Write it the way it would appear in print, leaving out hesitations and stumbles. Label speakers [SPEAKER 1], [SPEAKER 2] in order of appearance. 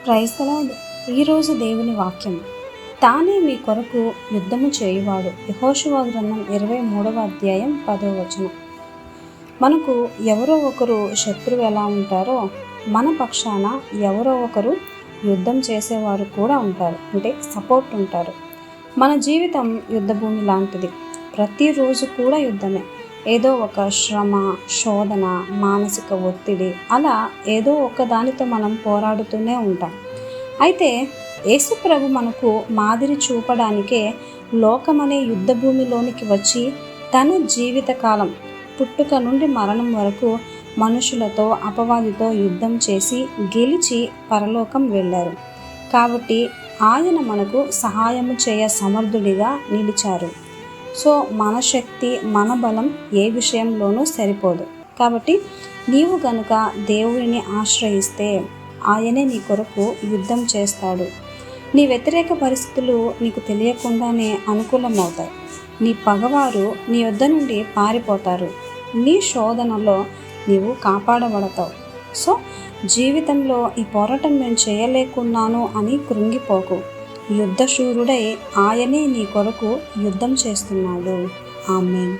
[SPEAKER 1] Praise the lord. ఈరోజు దేవుని వాక్యం, తానే మీ కొరకు యుద్ధము చేయువాడు. యెహోషువ గ్రంథం 23వ అధ్యాయం 10వ వచనం. మనకు ఎవరో ఒకరు శత్రువు ఎలా ఉంటారో మన పక్షాన ఎవరో ఒకరు యుద్ధం చేసేవారు కూడా ఉంటారు, అంటే సపోర్ట్ ఉంటారు. మన జీవితం యుద్ధభూమి లాంటిది. ప్రతిరోజు కూడా యుద్ధమే. ఏదో ఒక శ్రమ, శోధన, మానసిక ఒత్తిడి, అలా ఏదో ఒక దానితో మనం పోరాడుతూనే ఉంటాం. అయితే యేసు ప్రభు మనకు మాదిరి చూపడానికే లోకమనే యుద్ధభూమిలోనికి వచ్చి తన జీవితకాలం పుట్టుక నుండి మరణం వరకు మనుషులతో, అపవాదితో యుద్ధం చేసి గెలిచి పరలోకం వెళ్ళారు. కాబట్టి ఆయన మనకు సహాయము చేయ సమర్థుడిగా నిలిచారు. సో మన శక్తి, మన బలం ఏ విషయంలోనూ సరిపోదు. కాబట్టి నీవు గనుక దేవుడిని ఆశ్రయిస్తే ఆయనే నీ కొరకు యుద్ధం చేస్తాడు. నీ వ్యతిరేక పరిస్థితులు నీకు తెలియకుండానే అనుకూలమవుతాయి. నీ పగవారు నీ యొద్ద నుండి పారిపోతారు. నీ శోధనలో నీవు కాపాడబడతావు. సో జీవితంలో ఈ పోరాటం నేను చేయలేకున్నాను అని కృంగిపోకు. యుద్ధశూరుడై ఆయనే నీ కొరకు యుద్ధం చేస్తున్నాడు. ఆమేన్.